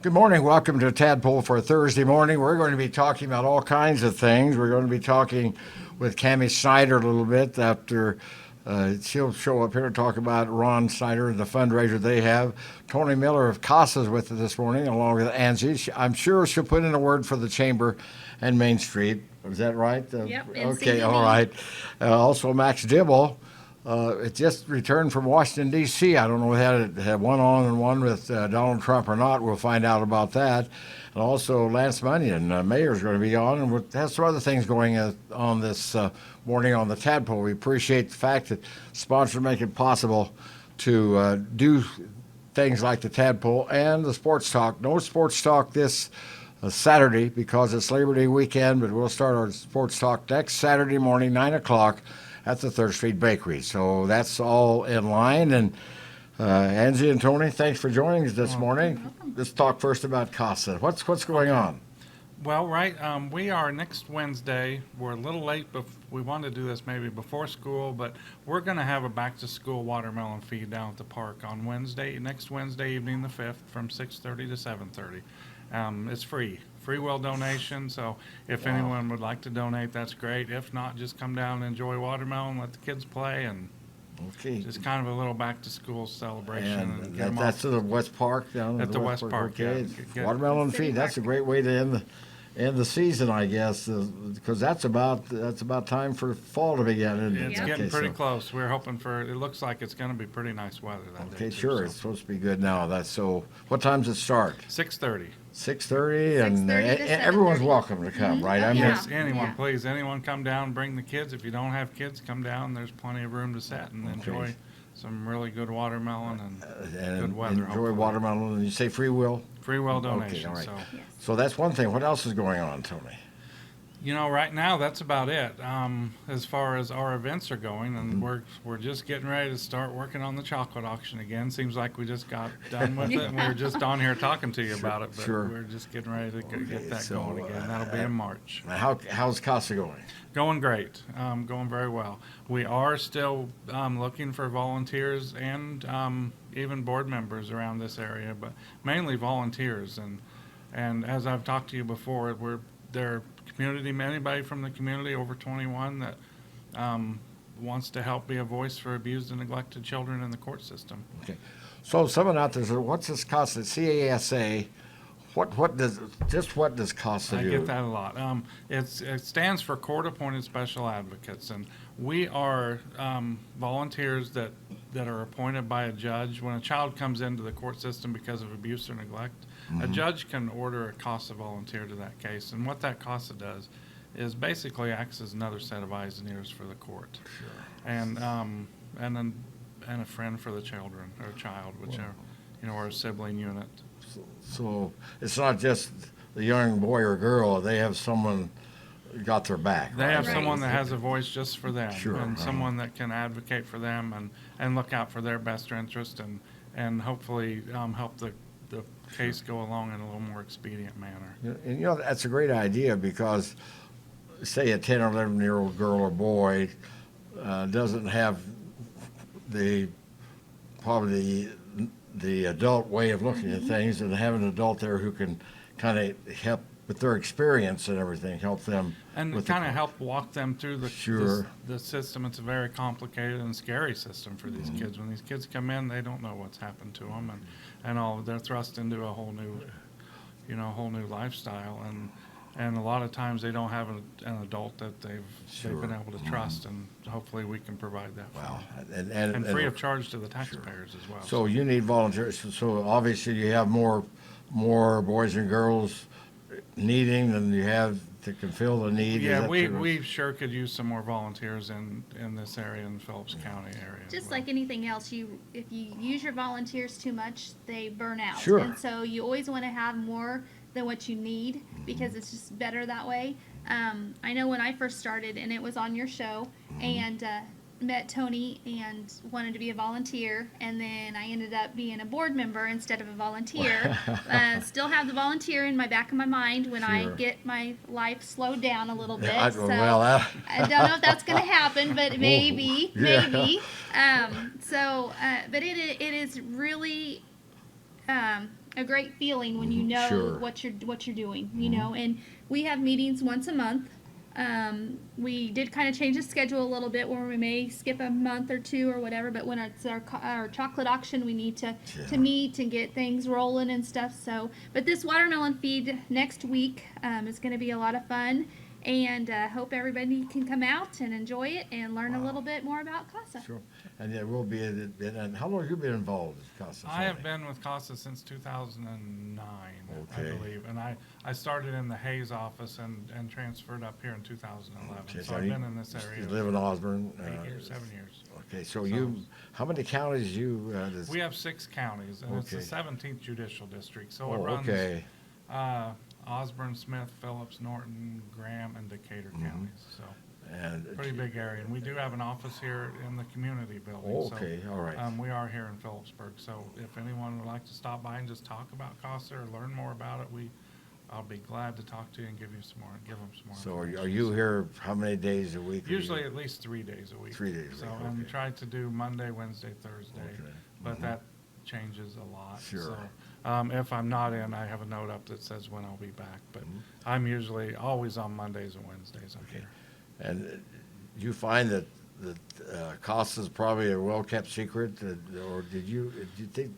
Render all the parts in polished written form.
Good morning. Welcome to Tadpoll for Thursday morning. We're going to be talking about all kinds of things. We're going to be talking with Cammie Snyder a little bit after she'll show up here to talk about Ron Snyder and the fundraiser they have. Tony Miller of CASA's with us this morning, along with Angie. I'm sure she'll put in a word for the Chamber and Main Street. Is that right? Yep. Okay, all right. Also, Max Dibble. It just returned from Washington, D.C. I don't know if it had one-on-one with Donald Trump or not. We'll find out about that. And also, Lance Munyon, mayor, is going to be on, and we'll have some other things going on this morning on the Tadpole. We appreciate the fact that sponsors make it possible to do things like the Tadpole and the Sports Talk. No Sports Talk this Saturday because it's Labor Day weekend, but we'll start our Sports Talk next Saturday morning, 9 o'clock. At the Third Street Bakery. So that's all in line. And Angie and Tony, thanks for joining us this morning. Let's talk first about CASA. What's going on? Well, right, we are next Wednesday. We're a little late, but we wanted to do this maybe before school, but we're going to have a back-to-school watermelon feed down at the park on next Wednesday evening, the 5th, from 6:30 to 7:30. It's free will donation, so if anyone would like to donate, that's great. If not, just come down and enjoy watermelon, let the kids play, and just kind of a little back-to-school celebration. And that's at the West Park down at the West Park. Okay. Yeah. Watermelon feed. That's a great way to end the season, I guess, because that's about time for fall to begin. It's getting pretty close. We're hoping it looks like it's going to be pretty nice weather that day. Okay, sure. So. It's supposed to be good now. What time does it start? 6:30. 6:30, and everyone's welcome to come, right? Yes, anyone, please. Anyone come down, bring the kids. If you don't have kids, come down. There's plenty of room to sit and enjoy some really good watermelon and good weather. Enjoy watermelon, and you say free will? Free will donation. Okay, all right. So that's one thing. What else is going on, Tony? Right now that's about it as far as our events are going, and we're just getting ready to start working on the chocolate auction again. Seems like we just got done with it, and we were just on here talking to you about it, but we're just getting ready to get that going again. That'll be in March. How's CASA going? Going great, going very well. We are still looking for volunteers and even board members around this area, but mainly volunteers. And as I've talked to you before, they're anybody from the community over 21 that wants to help be a voice for abused and neglected children in the court system. Okay. So someone out there says, what's this CASA? CASA. What does CASA do? I get that a lot. It stands for Court Appointed Special Advocates, and we are volunteers that are appointed by a judge. When a child comes into the court system because of abuse or neglect, a judge can order a CASA volunteer to that case, and what that CASA does is basically acts as another set of eyes and ears for the court, and a friend for the children or child, whichever, or a sibling unit. So it's not just the young boy or girl; they have someone got their back. They have someone that has a voice just for them, and someone that can advocate for them and look out for their best interest and hopefully help the case go along in a little more expedient manner. And that's a great idea because, say, a 10 or 11-year-old girl or boy doesn't have probably the adult way of looking at things, and have an adult there who can kind of help with their experience and everything, help them. And kind of help walk them through the system. It's a very complicated and scary system for these kids. When these kids come in, they don't know what's happened to them, and they're thrust into a whole new lifestyle. And a lot of times they don't have an adult that they've been able to trust, and hopefully we can provide that for them. And free of charge to the taxpayers as well. So you need volunteers. So obviously you have more boys and girls needing than you have that can fill the need. Yeah, we sure could use some more volunteers in this area, in the Phillips County area. Just like anything else, if you use your volunteers too much, they burn out. Sure. And so you always want to have more than what you need because it's just better that way. I know when I first started, and it was on your show, and met Tony and wanted to be a volunteer, and then I ended up being a board member instead of a volunteer. Still have the volunteer in my back of my mind when I get my life slowed down a little bit. I don't know if that's going to happen, but maybe. But it is really a great feeling when you know Sure. what you're doing, you know. And we have meetings once a month. We did kind of change the schedule a little bit where we may skip a month or two or whatever, but when it's our chocolate auction, we need to meet and get things rolling and stuff. So, but this watermelon feed next week is going to be a lot of fun, and hope everybody can come out and enjoy it and learn a little bit more about CASA. Sure. And there will be, and how long have you been involved in CASA? I have been with CASA since 2009, Okay. I believe. And I started in the Hayes office and transferred up here in 2011. Okay, So I've been in this area You live in Osborne. 8 years, 7 years. Okay, so how many counties We have 6 counties, and it's the Okay. 17th judicial district. So Oh, it runs okay. Osborne, Smith, Phillips, Norton, Graham, and Decatur counties. So And pretty big area. And we do have an office here in the community building. Okay, all right. We are here in Phillipsburg. So if anyone would like to stop by and just talk about CASA or learn more about it, I'll be glad to talk to you and give them some more So are information. you here how many days a week? are you- Usually at least 3 days a week. 3 days a So, week, and okay. try to do Monday, Wednesday, Thursday, Okay. but that changes a lot. Sure. So, if I'm not in, I have a note up that says when I'll be back, but Mm-hmm. I'm usually always on Mondays and Wednesdays up here. And you find that CASA is probably a well-kept secret, or did you think,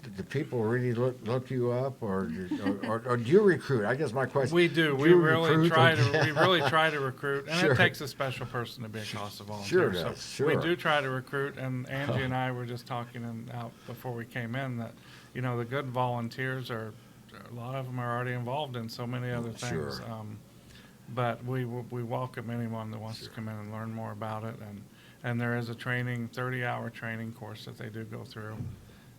did the people really look you up, or do you recruit? I guess my question. We do. Do We you really recruit? try to. We really try to recruit, and Sure. it takes a special person to be a CASA volunteer. Sure does, So we sure. do try to recruit, and Angie and I were just talking out before we came in that, the good volunteers a lot of them are already involved in so many other things. Sure. But we welcome anyone that wants to come in and learn more about it, and there is a 30-hour training course that they do go through.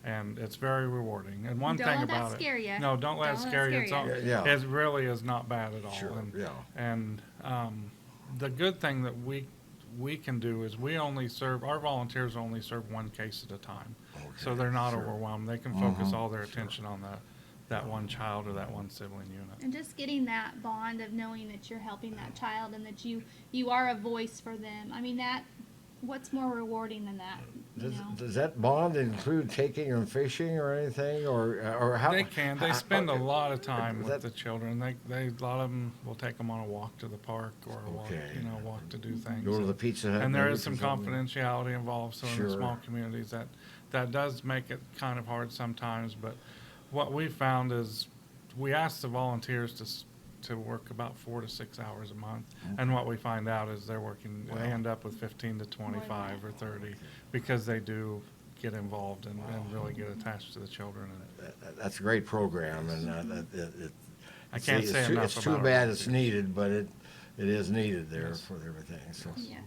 And it's very rewarding. And one Don't thing let that about it. scare ya. No, don't let it scare you. Yeah. It really is not bad at all. Sure, And, yeah. and the good thing that we can do is our volunteers only serve one case at a time. So Okay, they're not sure. overwhelmed. They can focus all their attention on that one child or that one sibling unit. And just getting that bond of knowing that you're helping that child and that you are a voice for them. I mean, what's more rewarding than that? Does that bond include taking them fishing or anything, or how? They can. They spend a lot of time That- with the children. A lot of them will take them on a walk to the park or a walk, Okay. walk to do things. Go to the Pizza Hut. And there maybe is some for something? confidentiality involved, so in Sure. the small communities, that does make it kind of hard sometimes, but what we found is, we ask the volunteers to work about 4 to 6 hours a month, and what we find out is they end up with 15 to 25 or 30, because they do get involved and really get attached to the children. And That's a great program, and I can't say enough it's too about it. bad it's needed, but it is needed there Yes. for everything, so. Yes.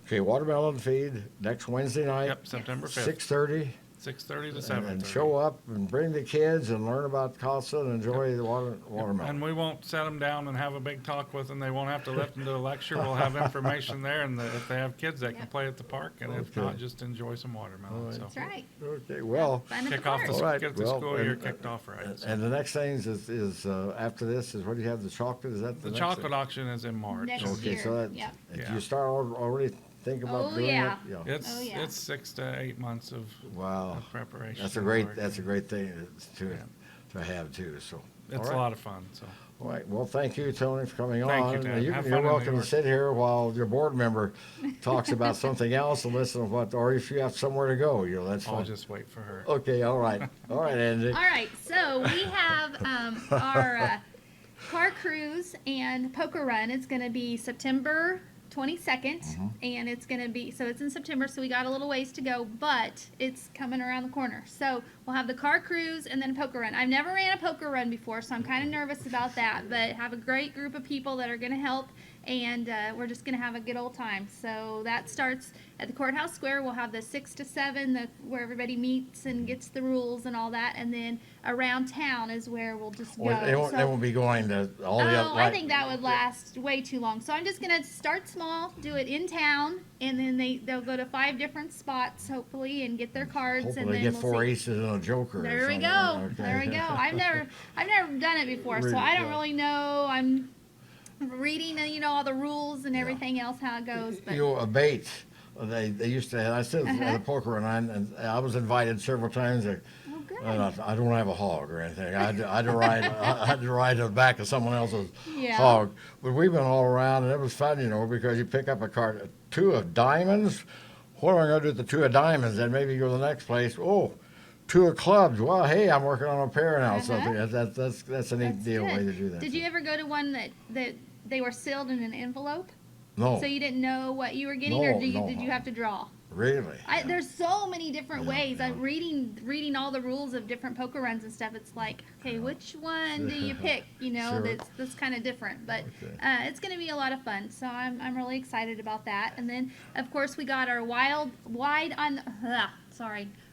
Okay, watermelon feed next Wednesday night. Yep, September 5th, 6:30. 6:30 to 7:30. And show up and bring the kids and learn about CASA and enjoy the watermelon. And we won't set them down and have a big talk with them. They won't have to listen to a lecture. We'll have information there, and if they have kids, they can Yep. play at the park, and if Okay. not, just enjoy some watermelon. So That's right. Okay, well, Fun at the kick off park. All right, get the well, school year and- kicked off right. So. and the next things is after this is what do you have, the chocolate, is that the The next chocolate thing? auction is in March. Next Okay, year, so that, yep. if Yeah. you start already think about Oh, doing it? yeah. It's Oh, yeah. it's 6 to 8 months of Wow, preparation. that's a and great, work. that's a great thing to have too, so. It's all a right. lot of fun. So All right, well, thank you, Tony, for coming Thank on. you, Ted. You- Have You're fun in New welcome to York. sit here while your board member talks about something else and listen to or if you have somewhere to go, that's I'll fine. just wait for her. Okay, all right, Andy. All right, so we have our car cruise and poker run. It's going to be September 22nd, and it's going to be, so it's in September, so we got a little ways to go, but it's coming around the corner. So we'll have the car cruise and then a poker run. I've never ran a poker run before, so I'm kind of nervous about that, but have a great group of people that are going to help, and we're just going to have a good old time. So that starts at the courthouse square. We'll have the 6 to 7, where everybody meets and gets the rules and all that, and then around town is where we'll just go. Well, they won't be going to all the other. Oh, I think that would last way too long. So I'm just gonna start small, do it in town, and then they'll go to 5 different spots hopefully and get their cards, Hopefully and they then get we'll 4 see. aces and a joker. or There we something. go. Okay. There we go. I've never done it before, so I don't Yeah. really know. I'm reading, all the rules and everything else how it goes. But A bait. They used to. I said at the poker and I was invited several times. oh, good. I don't have a hog or anything. I had to ride. I had to ride on the back of someone else's Yeah. hog. But we've been all around, and it was fun, because you pick up a cart, 2 of diamonds. What am I going to do with the 2 of diamonds? Then maybe go to the next place. Oh, 2 of clubs. Well, hey, I'm working on a pair now. So that's a neat That's deal good. way to do that. Did you ever go to one that they were sealed in an envelope? No, So you didn't know what you were getting, No, or did no. you have to draw? really. There's so many different Yeah, ways. yeah. I'm reading all the rules of different poker runs and stuff. It's like, okay, which one do you pick? Sure. That's kind of different, but Okay. it's going to be a lot of fun. So I'm really excited about that. And then of course we got our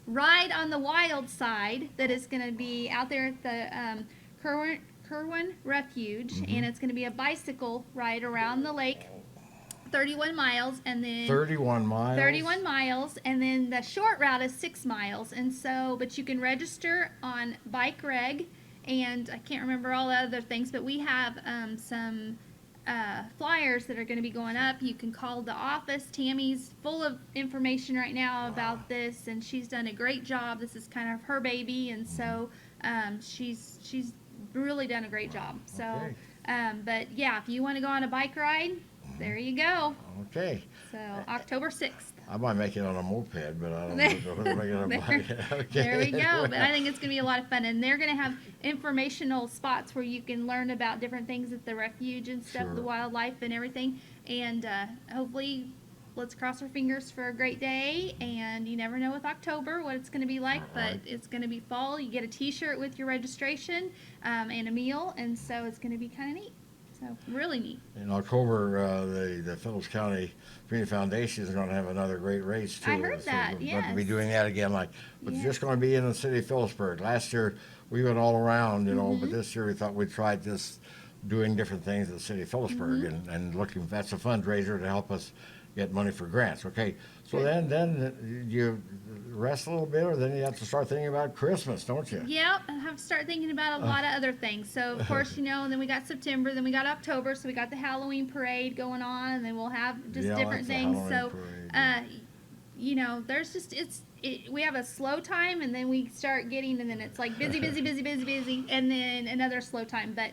ride on the wild side that is going to be out there at the Kerwin Refuge, Mm-hmm. and it's going to be a bicycle ride around the lake. 31 miles, and then 31 miles. 31 miles, and then the short route is 6 miles. And so, but you can register on Bike Reg, and I can't remember all the other things, but we have some flyers that are going to be going up. You can call the office. Tammy's full of information right now about this, and she's done a great job. This is kind of her baby, and so she's really done a great job. So, Okay. but yeah, if you want to go on a bike ride, there you go. Okay. So October 6th. I might make it on a moped, but I don't know whether to make it on a bike. Okay. There we go. But I think it's going to be a lot of fun. And they're going to have informational spots where you can learn about different things at the refuge and stuff, Sure. the wildlife and everything. And hopefully, let's cross our fingers for a great day. And you never know with October what it's going to be like, but Right. it's going to be fall. You get a t-shirt with your registration and a meal. And so it's going to be kind of neat. So really neat. In October, the Phillips County Community Foundation is going to have another great race too. I heard that, We're going to be yes. doing that again, but it's Yes. just going to be in the city of Phillipsburg. Last year we went all around, Mm-hmm. but this year we thought we'd try just doing different things in the city of Phillipsburg Mm-hmm. and looking. That's a fundraiser to help us get money for grants. Okay, so Good. then you rest a little bit, or then you have to start thinking about Christmas, don't you? Yep, I have to start thinking about a lot of other things. So of course, and then we got September, then we got October, so we got the Halloween parade going on, and then we'll have just Yeah, I different like the things. Halloween So, parade. there's just we have a slow time, and then we start getting, and then it's like busy, busy, busy, busy, busy, and then another slow time. But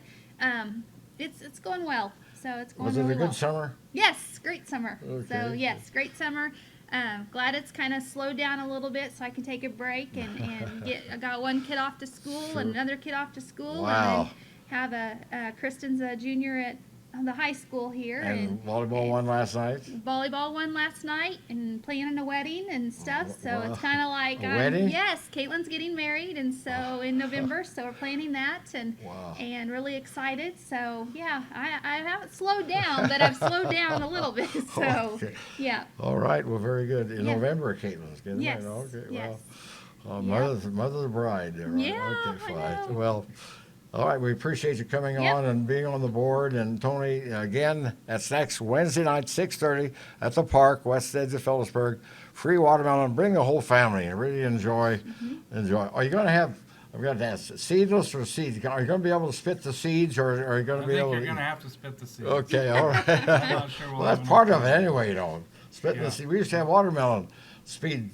it's going well. So it's going Was it really a well. good summer? Yes, great summer. So Okay. yes, great summer. Glad it's kind of slowed down a little bit so I can take a break and I got one kid off to school Sure. and another kid off to school. Wow. And then have Kristen's a junior at the high school here, And volleyball won last night. volleyball won last night, and planning a wedding and stuff. So Wow. it's kind of like A wedding? yes, Caitlin's getting married, and so in November, so we're planning that Wow. and really excited. So yeah, I haven't slowed down, but I've slowed down a little bit. So Okay. yeah, All right. Well, very good. In Yeah. November, Caitlin's getting Yes, married. Okay. yes. Well, Yep. mother's bride. There, right? Yeah, Okay. I Fine. know. Well. All right, we appreciate you coming Yep. on and being on the board. And Tony, again, that's next Wednesday night, 6:30 at the park, west edge of Phillipsburg. Free watermelon. Bring the whole family and really enjoy. Are you going to have? I've got to ask, seedless or seeds? Are you going to be able to spit the seeds, or are you going I to be think able you're to? going to have to spit the seed. Okay, all right. I'm not sure we'll Well, have that's part of it enough. anyway, Spitting Yeah. the seed. We used to have watermelon speed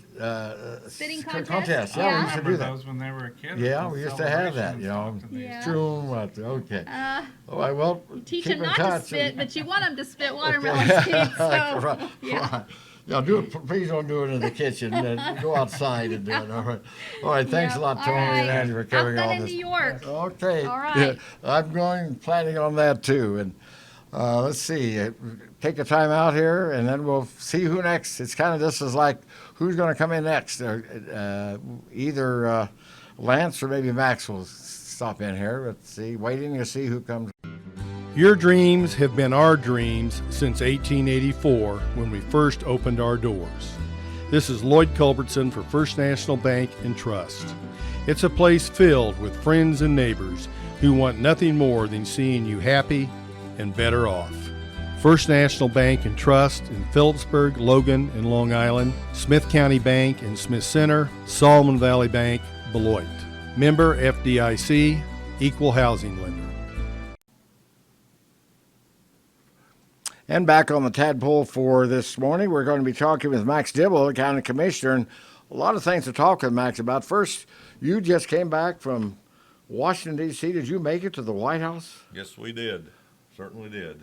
Spitting contest. Yeah, Yeah. we I used to remember do that. those when they were a kid. Yeah, It was we a used to have that, celebration and stuff, and they Yeah. used to- True. Okay. All right. Well, teach keep them in not touch. to spit, but you want them to spit Okay. watermelon seeds. So Right, yeah. right. Yeah, do it. Please don't do it in the kitchen. Go outside and do it. All right. All right. Thanks Yep. a lot, All Tony right. and Andy, for coming Have fun on in this. New York. Okay. All right. I'm planning on that too. And let's see. Take a time out here, and then we'll see who next. It's kind of this is like who's going to come in next. Either Lance or maybe Max will stop in here. Let's see. Waiting to see who comes. Your dreams have been our dreams since 1884 when we first opened our doors. This is Lloyd Culbertson for First National Bank and Trust. It's a place filled with friends and neighbors who want nothing more than seeing you happy and better off. First National Bank and Trust in Phillipsburg, Logan, and Long Island, Smith County Bank and Smith Center, Solomon Valley Bank, Beloit. Member FDIC, Equal Housing Lender. And back on the Tadpoll for this morning, we're going to be talking with Max Dibble, the County Commissioner. And a lot of things to talk with Max about. First, you just came back from Washington, D.C. Did you make it to the White House? Yes, we did. Certainly did.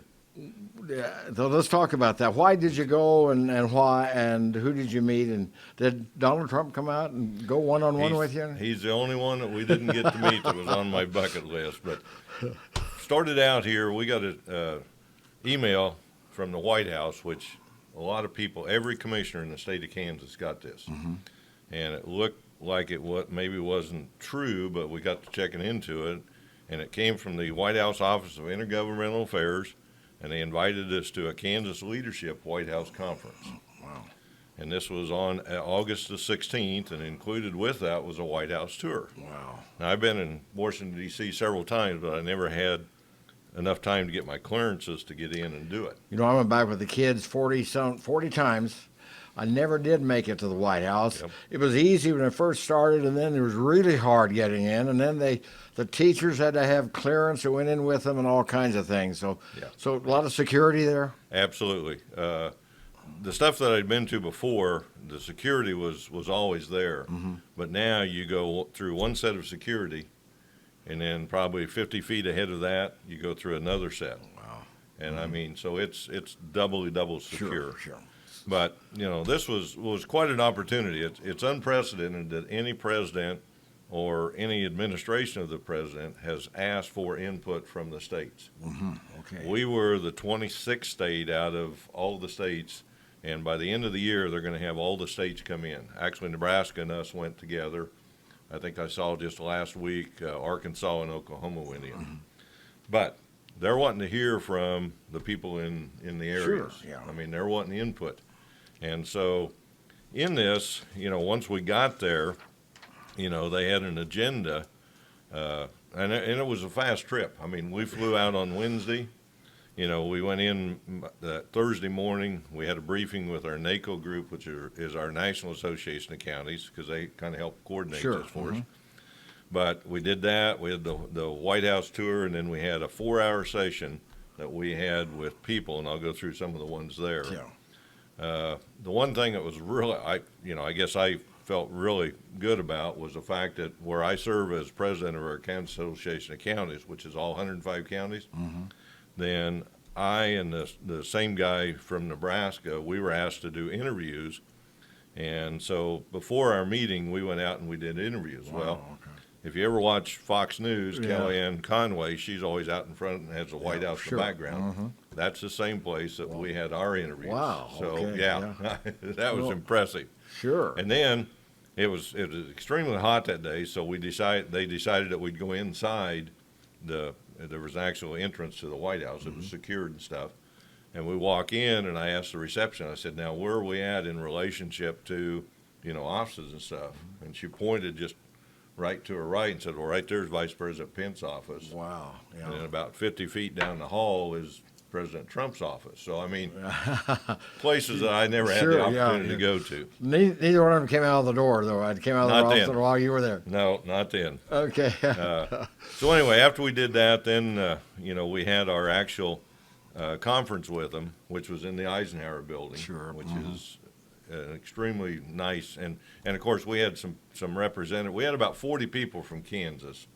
Yeah, so let's talk about that. Why did you go, and why, and who did you meet, and did Donald Trump come out and go one-on-one with you? He's the only one that we didn't get to meet that was on my bucket list. But started out here, we got a email from the White House, which a lot of people, every commissioner in the state of Kansas got this. And it looked like maybe wasn't true, but we got to checking into it. And it came from the White House Office of Intergovernmental Affairs, and they invited us to a Kansas Leadership White House Conference. Wow. And this was on August the 16th, and included with that was a White House tour. Wow. Now, I've been in Washington, D.C. several times, but I never had enough time to get my clearances to get in and do it. You know, I went back with the kids 40 times. I never did make it to the White House. Yep. It was easy when it first started, and then it was really hard getting in. And then the teachers had to have clearance that went in with them and all kinds of things. So, Yeah. so a lot of security there. Absolutely. The stuff that I'd been to before, the security was always there. But now you go through one set of security, and then probably 50 feet ahead of that, you go through another set. Wow. And I mean, so it's double secure. Sure. But, you know, this was quite an opportunity. It's unprecedented that any president or any administration of the president has asked for input from the states. Okay. We were the 26th state out of all the states, and by the end of the year, they're going to have all the states come in. Actually, Nebraska and us went together. I think I saw just last week Arkansas and Oklahoma went in. But they're wanting to hear from the people in the areas. Sure, yeah. I mean, they're wanting input. And so in this, you know, once we got there, you know, they had an agenda, and it was a fast trip. I mean, we flew out on Wednesday. You know, we went in Thursday morning. We had a briefing with our NACO group, which is our National Association of Counties, because they kind of help coordinate Sure. this for us. But we did that. We had the White House tour, and then we had a 4-hour session that we had with people, and I'll go through some of the ones there. Yeah. The one thing that was really, I guess I felt really good about was the fact that where I serve as president of our Kansas Association of Counties, which is all 105 counties, then I and the same guy from Nebraska, we were asked to do interviews. And so before our meeting, we went out and we did interviews. Well, okay. if you ever watch Fox News, Yeah. Kellyanne Conway, she's always out in front and has the White House sure. in the background. That's the same place that we had our interviews. Wow, So okay, yeah, that was Well, impressive. Sure. And then it was extremely hot that day, so they decided that we'd go inside there was an actual entrance to the White House. It was secured and stuff. And we walk in, and I asked the reception, I said, now, where are we at in relationship to, you know, offices and stuff? And she pointed just right to her right and said, well, right there's Vice President Pence's office. Wow. Yeah. And then about 50 feet down the hall is President Trump's office. So, I mean, places that I never had Sure, the yeah, opportunity yeah. to go to. Neither one of them came out of the door, though. I came out of the Not office then. while you were there. No, not then. Okay. So anyway, after we did that, then, you know, we had our actual conference with them, which was in the Eisenhower building. Sure, Which is extremely nice. And of course, we had some representatives. We had about 40 people from Kansas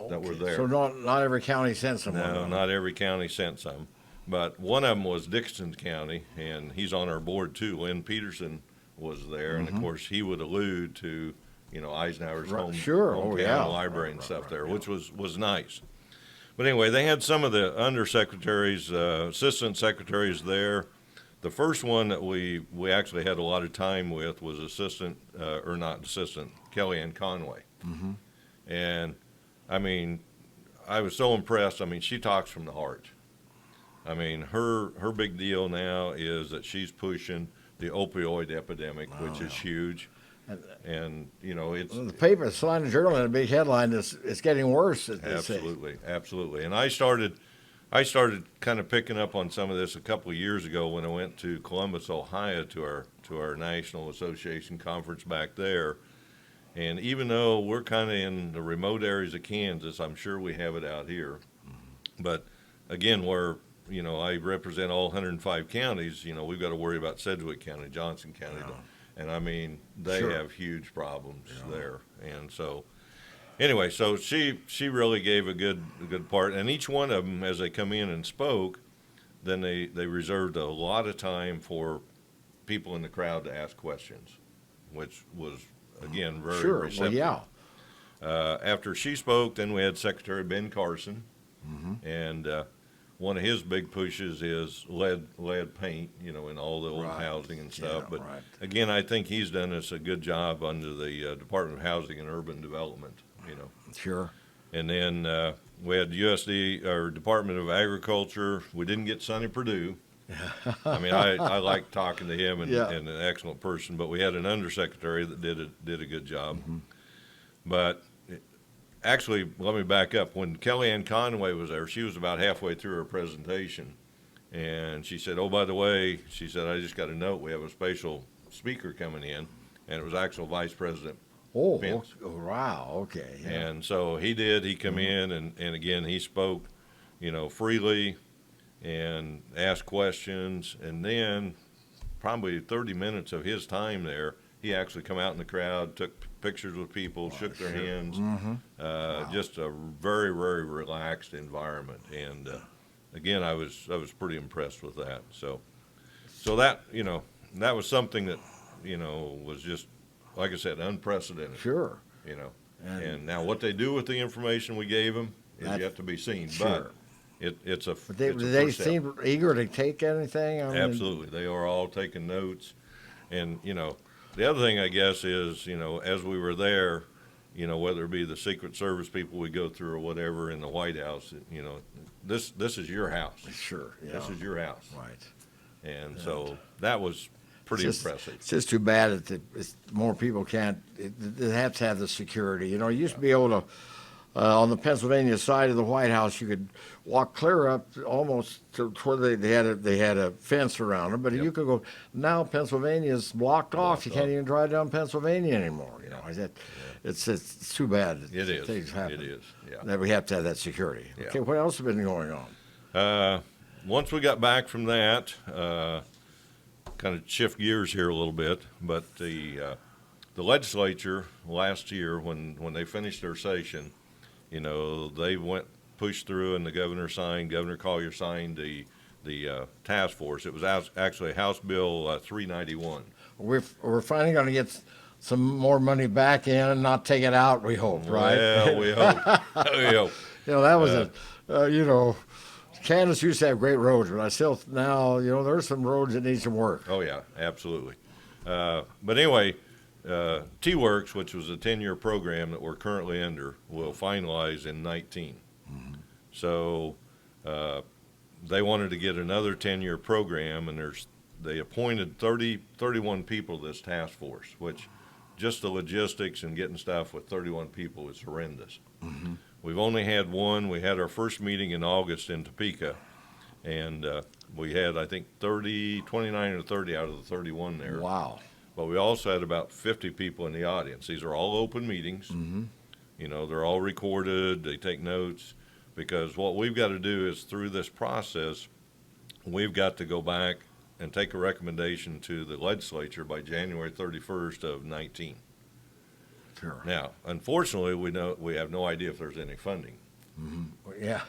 that were there. So not every county sent someone. No, though. not every county sent some. But one of them was Dixon County, and he's on our board too. Lynn Peterson was there, and of course, he would allude to, you know, Eisenhower's Right, sure. Oh, hometown yeah. library and Right, stuff right, there, yeah. which was nice. But anyway, they had some of the undersecretaries, assistant secretaries there. The first one that we actually had a lot of time with was Kellyanne Conway. And, I mean, I was so impressed. I mean, she talks from the heart. I mean, her big deal now is that she's pushing the opioid epidemic, which is huge. And, you know, it's Well, the paper, the Salina Journal, had a big headline. It's getting worse. They say. absolutely. And I started kind of picking up on some of this a couple of years ago when I went to Columbus, Ohio, to our National Association conference back there. And even though we're kind of in the remote areas of Kansas, I'm sure we have it out here. But again, where, you know, I represent all 105 counties, you know, we've got to worry about Sedgwick County, Johnson County, And I mean, they Sure. have huge problems there. And so, anyway, so she really gave a good part. And each one of them, as they come in and spoke, then they reserved a lot of time for people in the crowd to ask questions, which was, again, very Sure. receptive. Well, yeah. After she spoke, then we had Secretary Ben Carson, Mm-hmm. and one of his big pushes is lead paint, in all the old Right. housing and stuff. Yeah, But right. again, I think he's done us a good job under the Department of Housing and Urban Development, Sure. And then we had USD or Department of Agriculture. We didn't get Sonny Perdue. I mean, I like talking to him and, Yeah. and an excellent person, but we had an undersecretary that did a good job. Mm-hmm. But actually, let me back up. When Kellyanne Conway was there, she was about halfway through her presentation, and she said, "Oh, by the way," she said, "I just got a note. We have a special speaker coming in," and it was actual Vice President. Oh, Vince. wow. Okay. Yeah. And so he did. He come in, and again, he spoke, freely and asked questions. And then probably 30 minutes of his time there, he actually come out in the crowd, took pictures with people, shook their hands. Just a very, very relaxed environment. And again, I was pretty impressed with that. So that, that was something that, was just, like I said, unprecedented. Sure. And now what they do with the information we gave them is That's- yet to be seen. Sure. But it's a But they, it's a they first step. seem eager to take anything. I mean, Absolutely, they are all taking notes. And the other thing I guess is as we were there, whether it be the Secret Service people we go through or whatever in the White House, this is your house. Sure. Yeah. This is your house. Right. And so that was pretty It's just- impressive. It's just too bad that more people can't. They have to have the security. You used to be able to, on the Pennsylvania side of the White House, you could walk clear up almost to where they had a fence around it, but Yep. you could go. Now Pennsylvania's blocked off. You can't off. even drive down Pennsylvania anymore. I said, it's too bad. that It is. Things happen. It is. Yeah. That we have to have that security. Yeah. Okay. What else has been going on? Once we got back from that, kind of shift gears here a little bit, but the legislature last year, when they finished their session, they pushed through, and the Governor Collier signed the task force. It was actually House Bill 391. We're finally going to get some more money back in and not take it out. We hope, right? Well, we hope. We hope. That was Kansas used to have great roads, but I still now, there's some roads that need some work. Oh, yeah, absolutely. But anyway, T-Works, which was a 10-year program that we're currently under, will finalize in 19. So they wanted to get another 10-year program, and they appointed 31 people to this task force, which just the logistics and getting stuff with 31 people is horrendous. We've only had one. We had our first meeting in August in Topeka, and we had, I think, 29 or 30 out of the 31 there. Wow. But we also had about 50 people in the audience. These are all open meetings. They're all recorded. They take notes, because what we've got to do is, through this process, we've got to go back and take a recommendation to the legislature by January 31st of 19. Sure. Now, unfortunately, we have no idea if there's any funding. Yeah.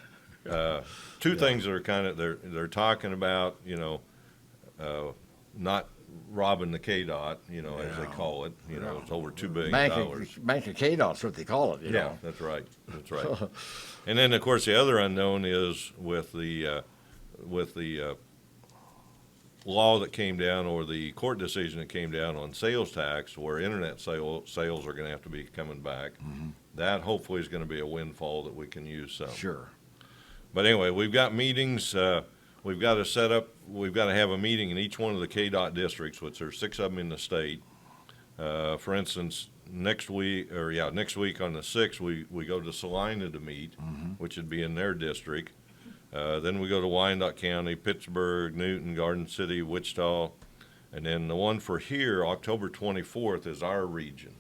Two things that are they're talking about, not robbing the KDOT, as they call it. It's over $2 billion. Bank of KDOT's what they call it. Yeah, that's right. That's right. And then, of course, the other unknown is with the law that came down, or the court decision that came down on sales tax, where internet sales are going to have to be coming back. That hopefully is going to be a windfall that we can use some. Sure. But anyway, we've got meetings. We've got to set up. We've got to have a meeting in each one of the KDOT districts, which there's 6 of them in the state. For instance, next week on the 6th, we go to Salina to meet, which would be in their district. Then we go to Wyandotte County, Pittsburgh, Newton, Garden City, Wichita, and then the one for here, October 24th, is our region.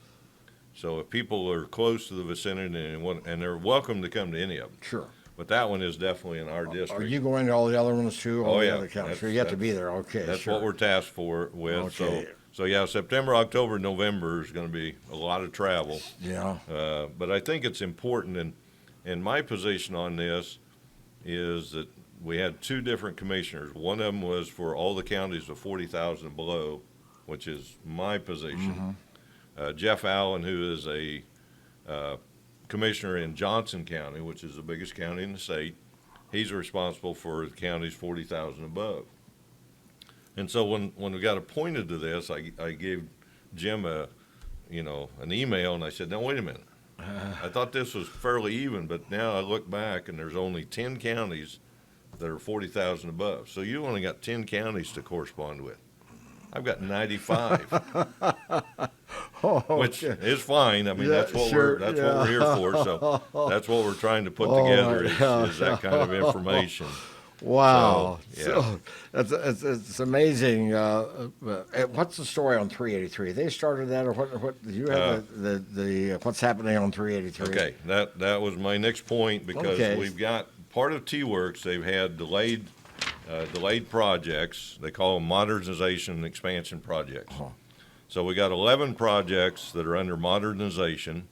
So if people are close to the vicinity and they're welcome to come to any of them. Sure. But that one is definitely in our district. Are you going to all the other ones too? All Oh, the yeah. other counties? That's- So you have to be there. Okay. That's sure. what we're tasked with. Okay. So yeah, September, October, November is going to be a lot of travel. Yeah. But I think it's important, and my position on this is that we had two different commissioners. One of them was for all the counties of 40,000 and below, which is my position. Jeff Allen, who is a commissioner in Johnson County, which is the biggest county in the state, he's responsible for the counties 40,000 above. And so when we got appointed to this, I gave Jim an email, and I said, now, wait a minute. I thought this was fairly even, but now I look back, and there's only 10 counties that are 40,000 above. So you only got 10 counties to correspond with. I've got 95, Oh, which okay. is fine. I mean, Yeah, that's what sure, what we're here for. So that's what we're trying to put together is that kind of information. Wow. So, yeah. It's amazing. What's the story on 383? They started that, or what? Do you have the what's happening on 383? Okay, that was my next point, because Okay. we've got part of T-Works. They've had delayed projects. They call them modernization and expansion projects. So we got 11 projects that are under modernization,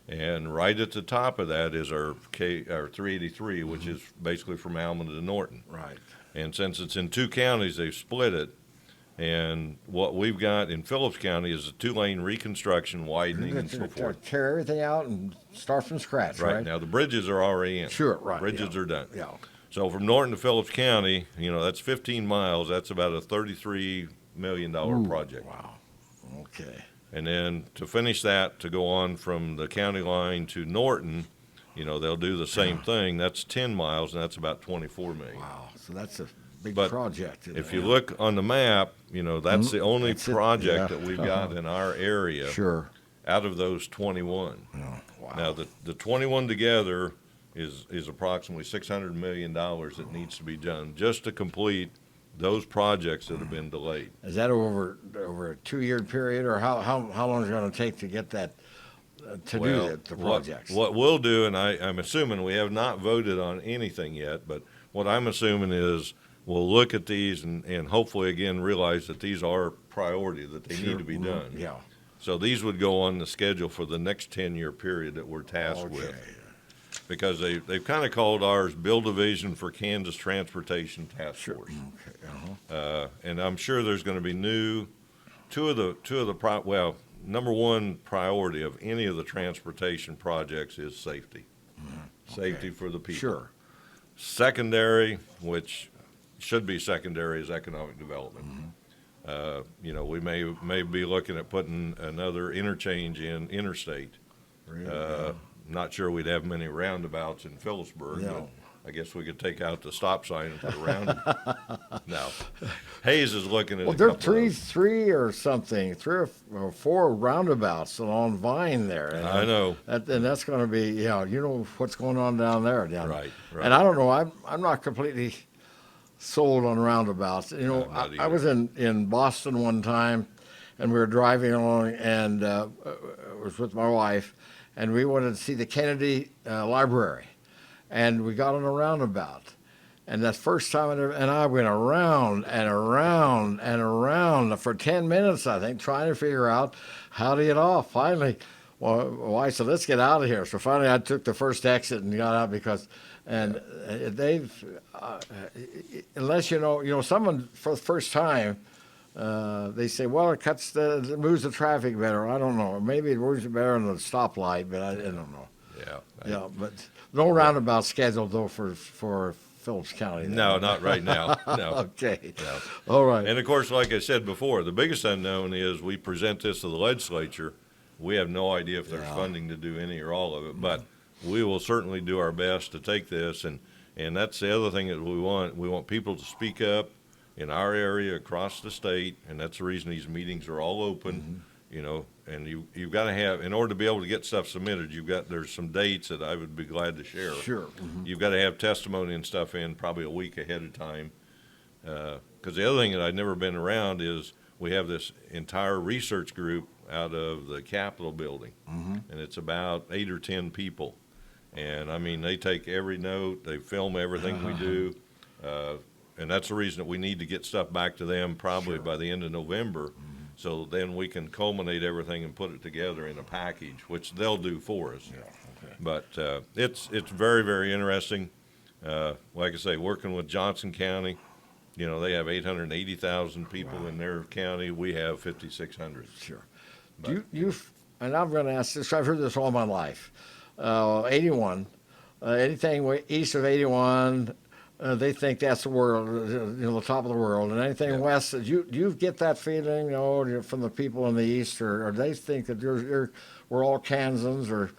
and right at the top of that is our 383, which is basically from Alma to Norton. Right. And since it's in two counties, they've split it. And what we've got in Phillips County is a 2-lane reconstruction, widening, and so forth. Tear everything out and start from scratch, right? Right, now the bridges are already in. Sure, right, Bridges yeah. are done. Yeah. So from Norton to Phillips County, that's 15 miles. That's about a $33 million project. Wow. Okay. And then to finish that, to go on from the county line to Norton, they'll do the same thing. That's 10 miles, and that's about 24 million. Wow. So that's a big But project. If you look on the map, that's the only That's it, project yeah. that we've got in our area Sure. out of those 21. Oh, wow. Now, the 21 together is approximately $600 million that needs to be done just to complete those projects that have been delayed. Is that over a 2-year period, or how long is it going to take to get that to do the projects? What we'll do, and I'm assuming we have not voted on anything yet, but what I'm assuming is we'll look at these and hopefully again realize that these are priority, that they need to be done. Yeah. So these would go on the schedule for the next 10-year period that we're tasked with. Because they've kind of called ours Build a Vision for Kansas Transportation Task Force. Okay. And I'm sure there's going to be number one priority of any of the transportation projects is safety. Safety for the people. Sure. Secondary, which should be secondary, is economic development. We may be looking at putting another interchange in interstate. Really? Not sure we'd have many roundabouts in Phillipsburg, No. but I guess we could take out the stop sign and put a roundabout. No. Hayes is looking at Well, a there are couple of. three or 4 roundabouts along Vine there. And I know. and that's going to be, what's going on down there. Right. And I don't know, I'm not completely sold on roundabouts. No, not I was in Boston one time, and we were driving along, and I was with my wife, and we wanted to see the Kennedy Library. And we got on a roundabout. And that first time, and I went around and around and around for 10 minutes, I think, trying to figure out how to get off. Finally, my wife said, let's get out of here. So finally, I took the first exit and got out they've, unless someone for the first time, they say, well, it moves the traffic better. I don't know. Maybe it moves it better than the stoplight, but I don't know. Yeah. Yeah, but no roundabout scheduled though for Phillips County. Then. No, not right now. No. Okay. No. All right. And of course, like I said before, the biggest unknown is we present this to the legislature. We have no idea if there's funding to do any or all of it, but we will certainly do our best to take this. And that's the other thing that we want. We want people to speak up in our area across the state, and that's the reason these meetings are all open. And you've got to have, in order to be able to get stuff submitted, there's some dates that I would be glad to share. Sure. You've got to have testimony and stuff in probably a week ahead of time. Because the other thing that I'd never been around is we have this entire research group out of the Capitol building, and it's about 8 or 10 people. And I mean, they take every note, they film everything we do, and that's the reason that we need to get stuff back to them probably by the end of November. So then we can culminate everything and put it together in a package, which they'll do for us. But it's very, very interesting. Like I say, working with Johnson County, they have 880,000 people in their county. We have 5,600. Sure. And I'm going to ask this, I've heard this all my life. 81, anything east of 81, they think that's the world, the top of the world. And anything west, do you get that feeling, from the people in the east, or they think that we're all Kansans, or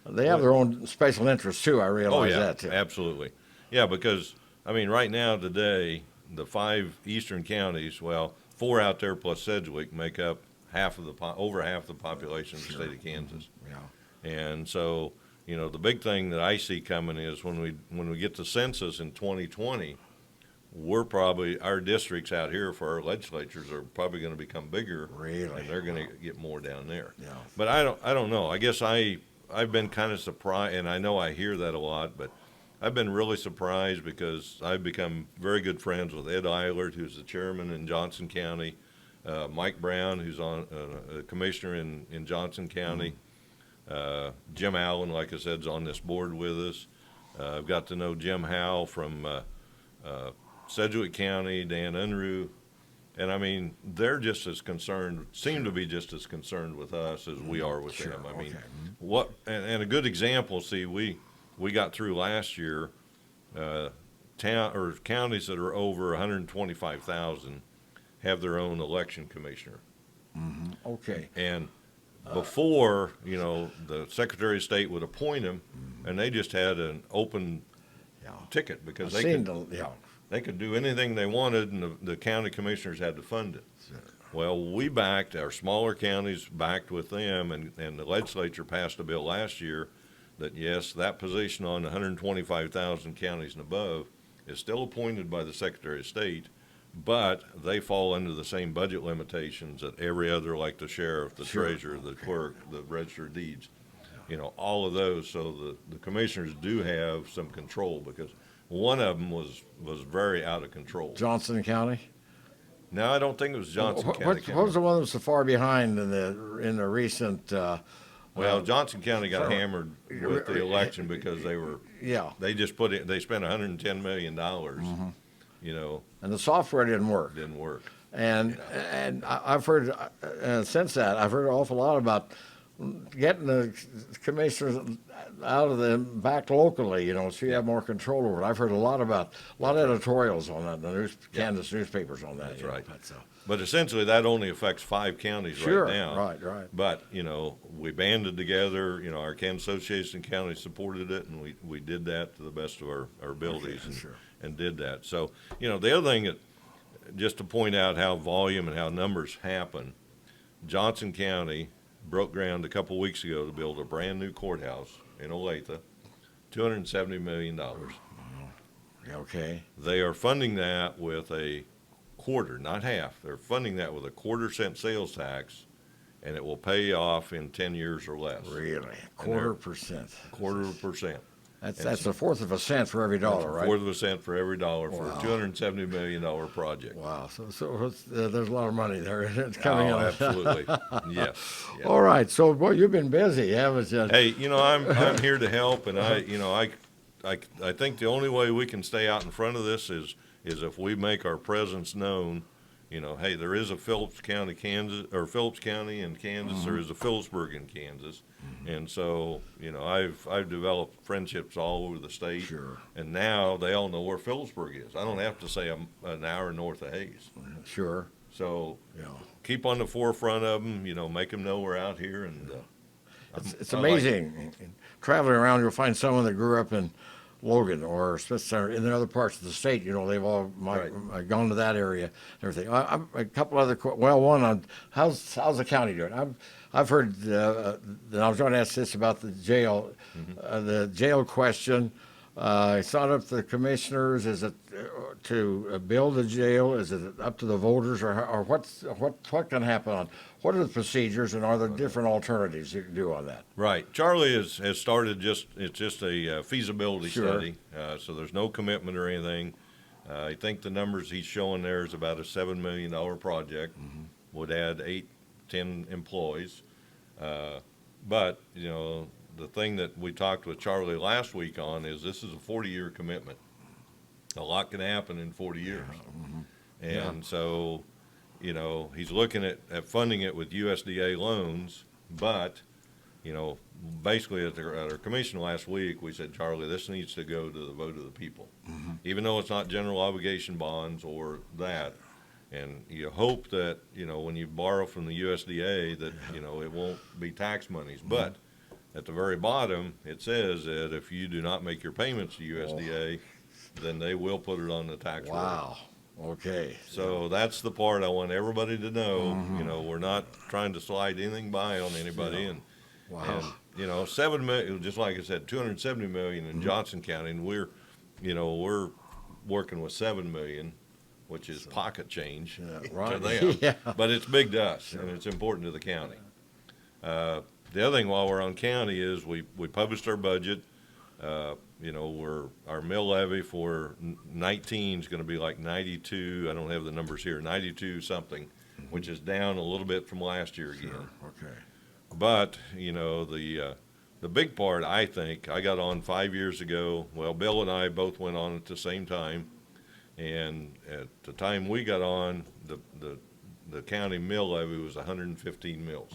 they have their own special interests too? I realize that too. Absolutely. Yeah, because, right now, today, the 5 eastern counties, 4 out there plus Sedgwick make up over half the population of the state of Kansas. Yeah. And so, the big thing that I see coming is when we get the census in 2020, our districts out here for our legislatures are probably going to become bigger. Really? And they're going to get more down there. Yeah. But I don't know. I guess I've been kind of surprised, and I know I hear that a lot, but I've been really surprised because I've become very good friends with Ed Eilert, who's the chairman in Johnson County, Mike Brown, who's on a commissioner in Johnson County. Jim Allen, like I said, is on this board with us. I've got to know Jim Howell from Sedgwick County, Dan Unruh. And they're just as concerned, seem to be just as concerned with us as we are with them. And a good example, see, we got through last year, counties that are over 125,000 have their own election commissioner. Okay. And before, the Secretary of State would appoint them, and they just had an open ticket because they could do anything they wanted, and the county commissioners had to fund it. Well, we backed, our smaller counties backed with them, and the legislature passed a bill last year that, yes, that position on 125,000 counties and above is still appointed by the Secretary of State, but they fall under the same budget limitations that every other, like the sheriff, the treasurer, the clerk, the register of deeds, all of those. So the commissioners do have some control, because one of them was very out of control. Johnson County? No, I don't think it was Johnson County. What was the one that was so far behind in the recent? Johnson County got hammered with the election because they just they spent $110 million. And the software didn't work. And I've heard since that, I've heard an awful lot about getting the commissioners out of them back locally, so you have more control over it. I've heard a lot of editorials on that in the Kansas newspapers on that. That's right. But essentially, that only affects 5 counties right now. Right. But, we banded together, our Kansas Association of Counties supported it, and we did that to the best of our abilities and did that. So, the other thing just to point out how volume and how numbers happen, Johnson County broke ground a couple weeks ago to build a brand-new courthouse in Olathe, $270 million. Okay. They are funding that with a quarter, not half. They're funding that with a 1/4 sales tax, and it will pay off in 10 years or less. Really? 1/4%. 1/4%. That's a 1/4 of a cent for every dollar, right? 1/4 of a cent for every dollar for a $270 million project. Wow. So there's a lot of money there. It's coming out. Absolutely. Yes. Yeah. All right. So, boy, you've been busy, haven't you? Hey, I'm here to help, and I think the only way we can stay out in front of this is if we make our presence known. Hey, there is a Phillips County, Kansas, or Phillips County in Kansas. There is a Phillipsburg in Kansas, and so I've developed friendships all over the state. Sure. And now they all know where Phillipsburg is. I don't have to say I'm an hour north of Hayes. Sure. So keep on the forefront of them. Make them know we're out here, and it's amazing. Traveling around, you'll find someone that grew up in Logan or in the other parts of the state. They've all gone to that area and everything. A couple other one on how's the county doing? I've heard that I was going to ask this about the jail, the jail question. It's not up to the commissioners. Is it to build a jail? Is it up to the voters, or what can happen what are the procedures, and are there different alternatives you can do on that? Right. Charlie has started it's just a feasibility study, so there's no commitment or anything. I think the numbers he's showing there is about a $7 million project. would add 8, 10 employees. But, you know, the thing that we talked with Charlie last week on is this is a 40-year commitment. A lot can happen in 40 years. And so, you know, he's looking at funding it with USDA loans, but, you know, basically at our commission last week, we said, Charlie, this needs to go to the vote of the people. Even though it's not general obligation bonds or that. And you hope that, you know, when you borrow from the USDA that, you know, it won't be tax monies. But at the very bottom, it says that if you do not make your payments to USDA, then they will put it on the tax roll. Wow. Okay. So that's the part I want everybody to know. You know, we're not trying to slide anything by on anybody. And, you know, 7 million, just like I said, 270 million in Johnson County, and we're working with 7 million, which is pocket change to them. But it's big to us, and it's important to the county. The other thing while we're on county is we published our budget. You know, our mill levy for 19 is going to be like 92. I don't have the numbers here, 92 something, which is down a little bit from last year again. Okay. But, you know, the big part, I think, I got on 5 years ago. Well, Bill and I both went on at the same time. And at the time we got on, the county mill levy was 115 mills.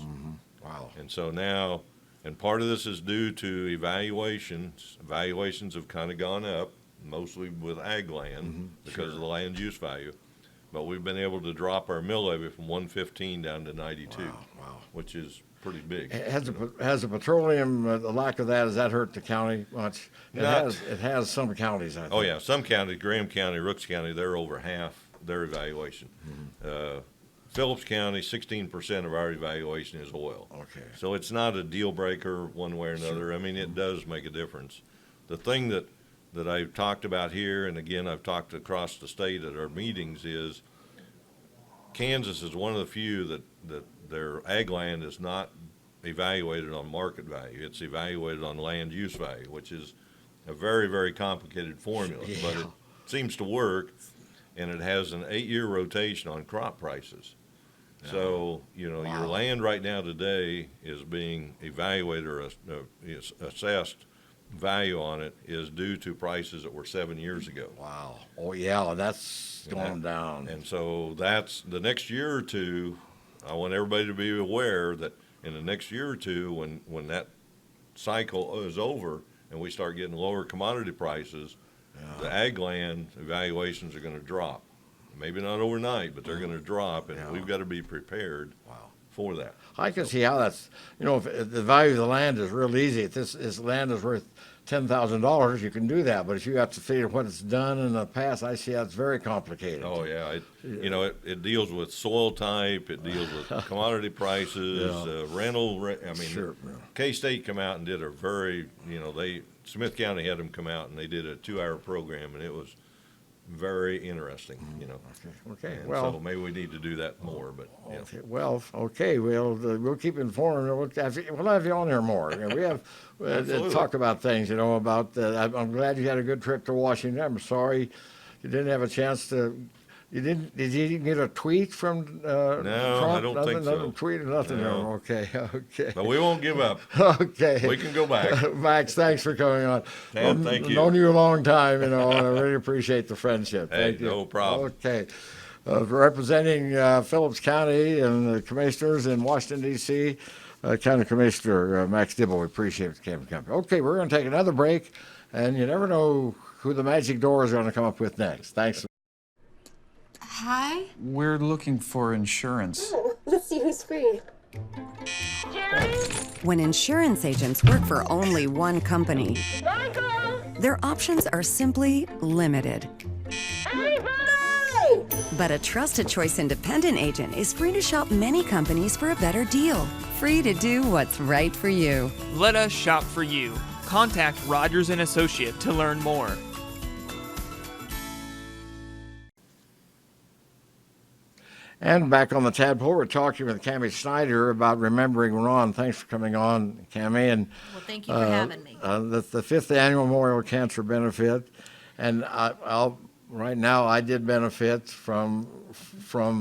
Wow. And so now, and part of this is due to evaluations. Evaluations have kind of gone up, mostly with ag land because of the land use value. But we've been able to drop our mill levy from 115 down to 92, which is pretty big. Has the petroleum, the lack of that, has that hurt the county much? It has some counties, I think. Oh, yeah, some counties, Graham County, Rooks County, they're over half their evaluation. Phillips County, 16% of our evaluation is oil. Okay. So it's not a deal breaker one way or another. I mean, it does make a difference. The thing that I've talked about here, and again, I've talked across the state at our meetings, is Kansas is one of the few that their ag land is not evaluated on market value. It's evaluated on land use value, which is a very, very complicated formula, but it seems to work, and it has an 8-year rotation on crop prices. So, you know, your land right now today is being evaluated or is assessed value on it is due to prices that were 7 years ago. Wow. Oh, yeah, that's going down. And so that's the next year or two. I want everybody to be aware that in the next year or two, when that cycle is over and we start getting lower commodity prices, the ag land evaluations are going to drop. Maybe not overnight, but they're going to drop, and we've got to be prepared for that. I can see how that's, you know, if the value of the land is real easy. If this land is worth $10,000, you can do that. But if you have to figure what it's done in the past, I see that's very complicated. Oh, yeah. It deals with soil type. It deals with commodity prices, rental. K-State come out and did a very, you know, Smith County had them come out and they did a 2-hour program, and it was very interesting, you know. Okay. And Well, so maybe we need to do that more, but yeah. okay. Well, okay. We'll keep informed. We'll have you on here more. You know, we have talk about things. You know, about. I'm glad you had a good trip to Washington. I'm sorry you didn't have a chance to. You didn't? Did you get a tweet from No, Trump? I don't think so. Nothing tweet or nothing. No. Okay. Okay. But we won't give up. Okay. We can go back. Max, thanks for coming on. Ted, thank you. Known you a long time, you know, and I really appreciate the friendship. Hey, Thank you. no problem. Okay. Representing Phillips County and the commissioners in Washington, D.C., County Commissioner Max Dibble. We appreciate it. Coming. Okay, we're going to take another break, and you never know who the magic door is going to come up with next. Thanks. Hi. We're looking for insurance. Let's see who's free. When insurance agents work for only one company, Michael! their options are simply limited. Everybody! But a trusted choice independent agent is free to shop many companies for a better deal. Free to do what's right for you. Let us shop for you. Contact Rogers & Associate to learn more. And back on the Tadpoll, we're talking with Cammie Snyder about remembering Ron. Thanks for coming on, Cammie. And Well, thank you for having me. the 5th annual Memorial Cancer Benefit, and right now, I did benefit from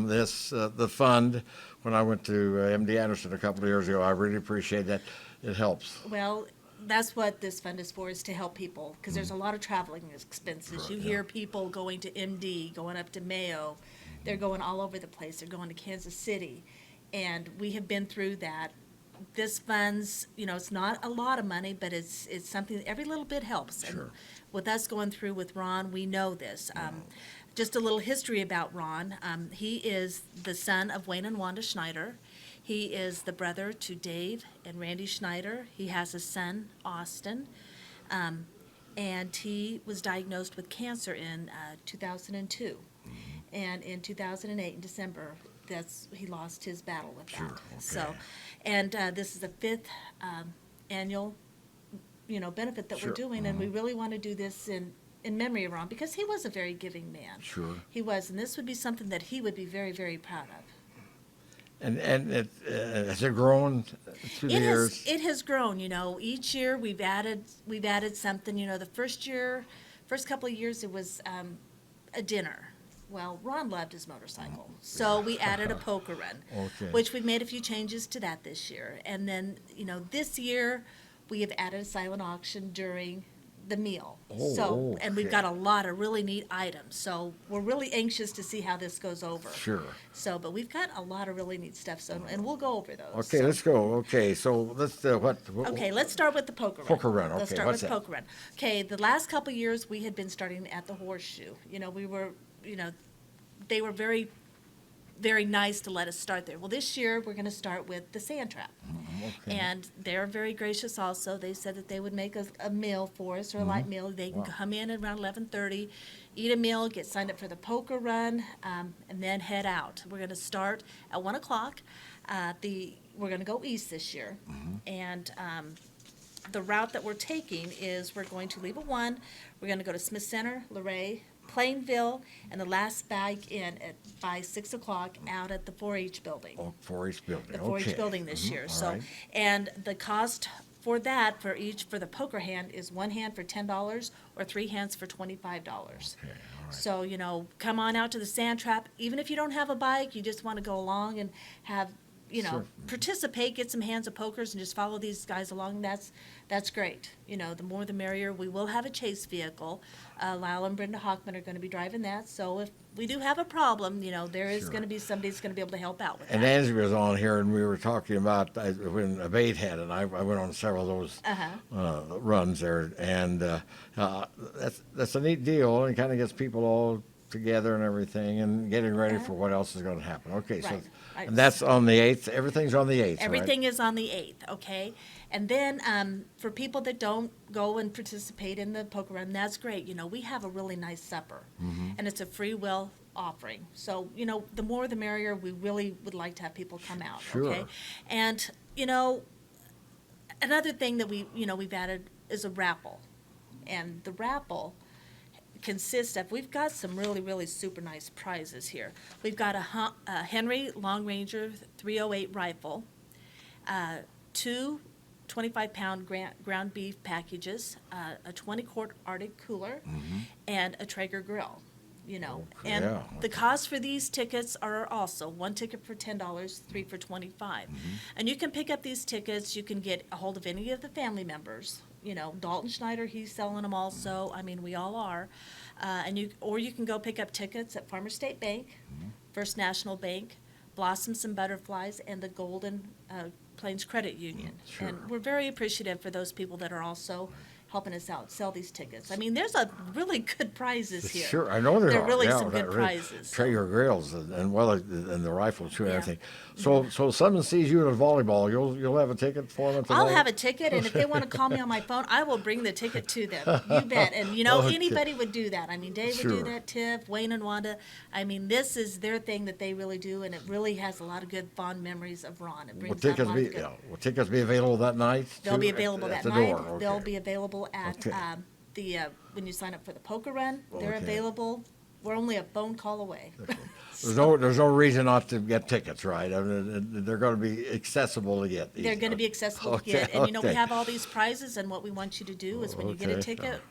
this, the fund, when I went to MD Anderson a couple of years ago. I really appreciate that. It helps. Well, that's what this fund is for, is to help people, because there's a lot of traveling expenses. You hear people going to MD, going up to Mayo, they're going all over the place, they're going to Kansas City, and we have been through that. This funds, it's not a lot of money, but it's something, every little bit helps. And with us going through with Ron, we know this. Just a little history about Ron. He is the son of Wayne and Wanda Schneider. He is the brother to Dave and Randy Schneider. He has a son, Austin, and he was diagnosed with cancer in 2002. And in 2008, in December, he lost his battle with that. So, and this is the 5th annual, benefit that we're doing, and we really want to do this in memory of Ron, because he was a very giving man. Sure. He was, and this would be something that he would be very, very proud of. And it has it grown through the years? It has grown. Each year we've added something. The first couple of years it was a dinner. Well, Ron loved his motorcycle, so we added a poker run, which we've made a few changes to that this year. And then this year we have added a silent auction during the meal. And we've got a lot of really neat items. So we're really anxious to see how this goes over. Sure. So, but we've got a lot of really neat stuff. So, and we'll go over those. Okay, let's go. Okay, so let's Okay, let's start with the poker run. Poker run, Let's okay, start what's with that? poker run. Okay, the last couple of years we had been starting at the Horseshoe. We were, they were very, very nice to let us start there. Well, this year we're going to start with the Sand Trap. And they're very gracious also. They said that they would make a meal for us, or a light meal. They can come in at around 11:30, eat a meal, get signed up for the poker run, and then head out. We're going to start at 1 o'clock. We're going to go east this year. And the route that we're taking is we're going to leave at 1. We're going to go to Smith Center, Luray, Plainville, and the last bag in by 6 o'clock out at the 4-H building. 4-H building. The 4-H building this year. So, right. and the cost for that for the poker hand is 1 hand for $10 or 3 hands for $25. So come on out to the Sand Trap. Even if you don't have a bike, you just want to go along and have participate, get some hands of pokers, and just follow these guys along. That's great. The more the merrier. We will have a chase vehicle. Lyle and Brenda Hockman are going to be driving that. So if we do have a problem, there is going to be somebody that's going to be able to help out with that. And Angie was on here, and we were talking about when Abate had it. I went on several of those runs there, and that's a neat deal, and it kind of gets people all together and everything, and getting ready for what else is going to happen. Okay, so Right. and that's on the 8th. Everything's on the 8th. Everything right? is on the 8th, okay? And then for people that don't go and participate in the poker run, that's great. We have a really nice supper, and it's a free will offering. So, the more the merrier. We really would like to have people come out, okay? And, another thing that we've added is a raffle. And the raffle consists of, we've got some really, really super nice prizes here. We've got a Henry Long Ranger 308 rifle, 2 25-pound ground beef packages, a 20-quart Arctic cooler, and a Traeger grill. And the cost for these tickets are also 1 ticket for $10, 3 for $25. And you can pick up these tickets. You can get a hold of any of the family members. Dalton Schneider, he's selling them also. I mean, we all are. Or you can go pick up tickets at Farmer State Bank, First National Bank, Blossoms and Butterflies, and the Golden Plains Credit Union. And we're very appreciative for those people that are also helping us out, sell these tickets. I mean, there's a really good prizes here. Sure, I know there are. Really yeah, some good prizes. Traeger grills and the rifle too and everything. So someone sees you at a volleyball, you'll have a ticket for them at the I'll volley- have a ticket, and if they want to call me on my phone, I will bring the ticket to them. You bet. And anybody would do that. I mean, Dave would do that, Tiff, Wayne and Wanda. I mean, this is their thing that they really do, and it really has a lot of good fond memories of Ron. It brings out a lot of good. Will tickets be available that night? They'll too, be available at that the night. door? Okay. They'll be available at when you sign up for the poker run. They're available. We're only a phone call away. There's no reason not to get tickets, right? I mean, they're going to be accessible to get. They're going to be accessible to get. And we have all these prizes, and what we want you to do is when you get a ticket,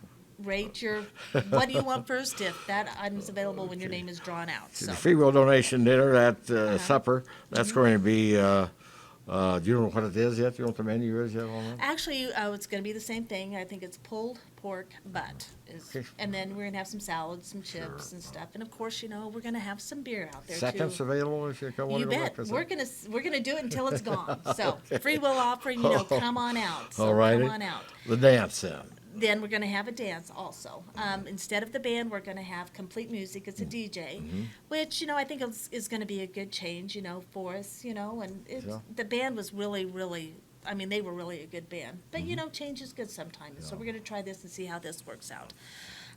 rate your, what do you want first if that item's available when your name is drawn out, so. The free will donation dinner at Uh-huh. supper, that's Mm-hmm. going to be, do you know what it is yet? Do you know what the menu is yet on that? Actually, it's gonna be the same thing. I think it's pulled pork butt. Okay. And then we're gonna have some salads, some chips and stuff. And of course, we're gonna have some beer out there too. Seconds available if you come You want to go bet. breakfast? We're gonna do it until it's gone. So free will offering, come on out. So All righty. come on out. The dance then. Then we're gonna have a dance also. Instead of the band, we're gonna have complete music. It's a DJ, which I think is gonna be a good change, for us, and Yeah. the band was really, really. I mean, they were really a good band. But change is good sometimes. So we're gonna try this and see how this works out.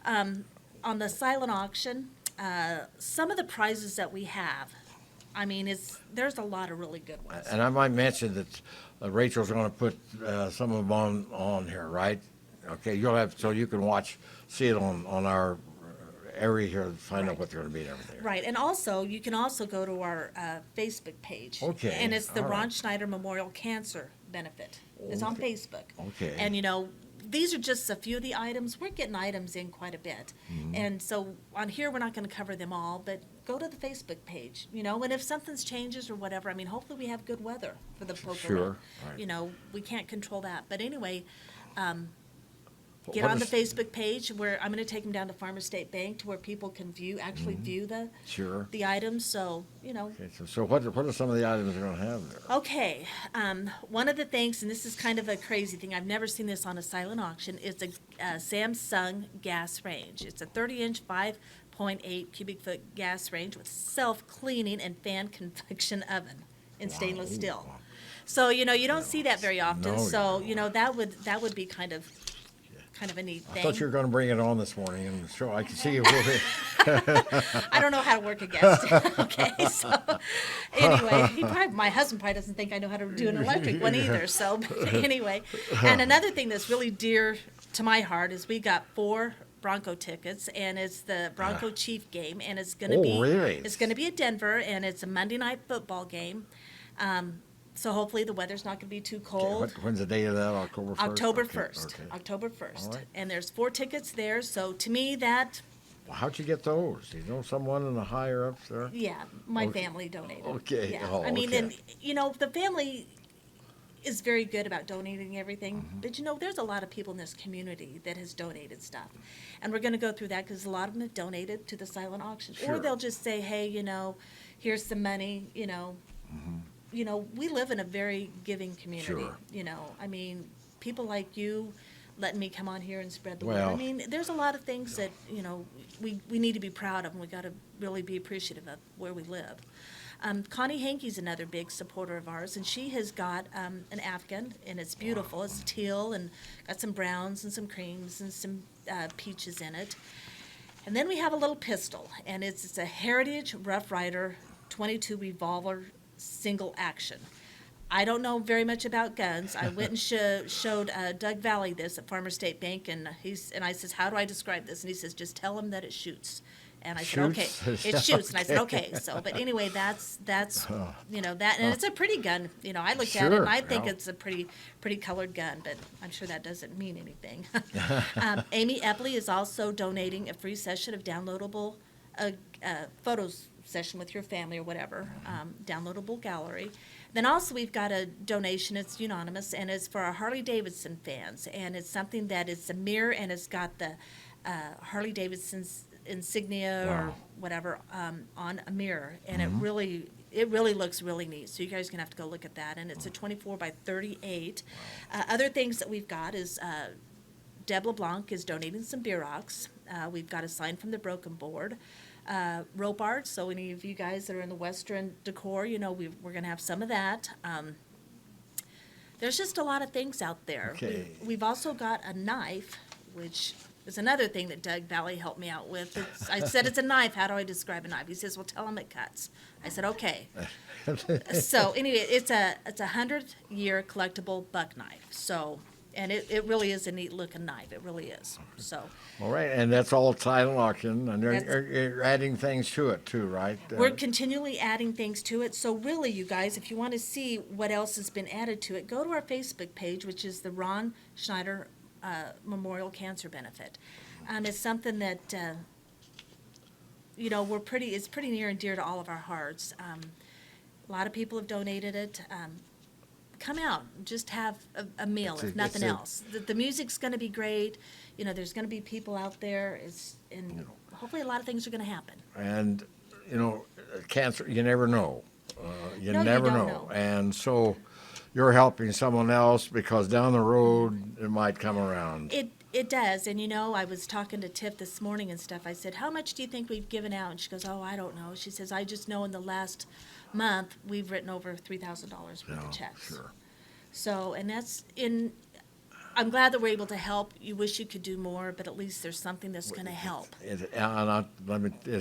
On the silent auction, some of the prizes that we have, I mean, there's a lot of really good ones. And I might mention that Rachel's going to put some of them on here, right? Okay, you'll have, so you can see it on our area here, find out what they're going to be and everything. Right, and also, you can also go to our Facebook page. Okay, And it's the all Ron right. Schneider Memorial Cancer Benefit. It's on Facebook. Okay. And, these are just a few of the items. We're getting items in quite a bit. Mm-hmm. And so on here, we're not going to cover them all, but go to the Facebook page, and if something's changes or whatever, I mean, hopefully we have good weather for the poker Sure, run. right. We can't control that. But anyway, get What on the is- Facebook page where I'm going to take them down to Farmer State Bank to where people can actually view Sure. the items. So, Okay, so what are some of the items they're going to have there? okay. One of the things, and this is kind of a crazy thing, I've never seen this on a silent auction, is a Samsung gas range. It's a 30-inch, 5.8 cubic foot gas range with self-cleaning and fan convection oven in stainless steel. So, you don't see that very often. No, So, that would be kind of a neat I thing. thought you were going to bring it on this morning and show, I can see you. I don't know how to work a guest. Okay, so anyway, my husband probably doesn't think I know how to do an electric one either. So but anyway, and another thing that's really dear to my heart is we got 4 Bronco tickets, and it's the Bronco Chief game, and it's going to Oh, be really? it's going to be at Denver, and it's a Monday night football game. So hopefully the weather's not going to be too cold. When's the date of that, October 1st? October Okay, 1st. okay. October 1st. All right. And there's 4 tickets there. So to me, that, Well, how'd you get those? Do you know someone in the higher ups there? yeah, my Okay. family donated. Okay. Yeah. Oh, I mean, okay. and, the family is very good about donating everything. Mm-hmm. But, there's a lot of people in this community that has donated stuff. And we're going to go through that because a lot of them have donated to the silent auction. Sure. Or they'll just say, hey, here's some money, we live in a very giving community. Sure. I mean, people like you letting me come on here and spread the word. Well- I mean, there's a lot of things that, we need to be proud of, and we got to really be appreciative of where we live. Connie Hankey's another big supporter of ours, and she has got an Afghan, and it's beautiful. It's teal and got some browns and some creams and some peaches in it. And then we have a little pistol, and it's a Heritage Rough Rider 22 revolver single action. I don't know very much about guns. I went and showed Doug Valley this at Farmer State Bank, and I says, "How do I describe this?" And he says, "Just tell him that it shoots." And I said, Shoots? "Okay, it shoots." And I said, "Okay." So, but anyway, that's that, and it's a pretty gun. I looked at it, and I Sure, think yeah. it's a pretty colored gun, but I'm sure that doesn't mean anything. Amy Epley is also donating a free session of downloadable photos session with your family or whatever, downloadable gallery. Then also we've got a donation, it's unanimous, and it's for our Harley Davidson fans, and it's something that is a mirror, and it's got the Harley Davidson's insignia or whatever on a mirror, and it really looks really neat. So you guys are gonna have to go look at that, and it's a 24 by 38. Other things that we've got is Deb LeBlanc is donating some beer rocks. We've got a sign from the Broken Board. Rope art, so any of you guys that are in the Western decor, we're going to have some of that. There's just a lot of things out there. Okay. We've also got a knife, which is another thing that Doug Valley helped me out with. I said it's a knife. How do I describe a knife? He says, "Well, tell him it cuts." I said, "Okay." So anyway, it's a 100-year collectible buck knife. So. And it really is a neat looking knife. It really is. So All right, and that's all silent auction, and That's- you're adding things to it too, right? we're continually adding things to it. So really, you guys, if you want to see what else has been added to it, go to our Facebook page, which is the Ron Schneider Memorial Cancer Benefit. It's something that, it's pretty near and dear to all of our hearts. A lot of people have donated it. Come out, just have a meal, if nothing else. The music's going to be great. There's going to be people out there. And hopefully a lot of things are going to happen. And, cancer, you never know. You No, you never don't know. know. And so you're helping someone else because down the road it might come around. It does, and I was talking to Tiff this morning and stuff. I said, "How much do you think we've given out?" And she goes, "Oh, I don't know." She says, "I just know in the last month we've written over $3,000 worth of checks." Sure. So, and I'm glad that we're able to help. You wish you could do more, but at least there's something that's going to help. It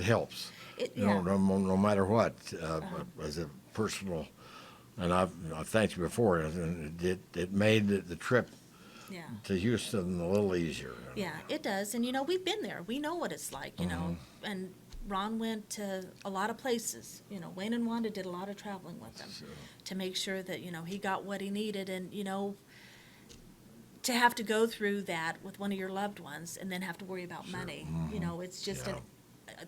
helps. Yeah. No matter what, as a personal, and I've thanked you before. It made the trip Yeah. to Houston a little easier. Yeah, it does. And, we've been there. We know what it's like, And Ron went to a lot of places. Wayne and Wanda did a lot of traveling with him to make sure that, he got what he needed. And, to have to go through that with one of your loved ones and then have to worry about money, it's just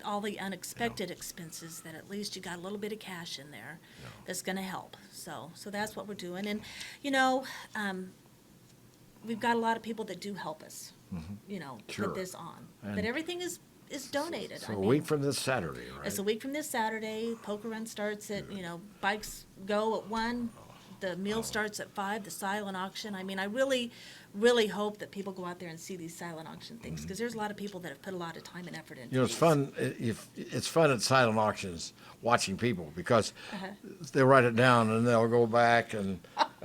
all the unexpected expenses that at least you got a little bit of cash in there that's going to help. So that's what we're doing. And, we've got a lot of people that do help us, Sure. put this on. And But everything is donated. So a week from this Saturday, right? It's a week from this Saturday. Poker run starts at, bikes go at 1. The meal starts at 5, the silent auction. I mean, I really, really hope that people go out there and see these silent auction things, because there's a lot of people that have put a lot of time and effort into It's these. fun. It's fun at silent auctions watching people because they write it down and they'll go back and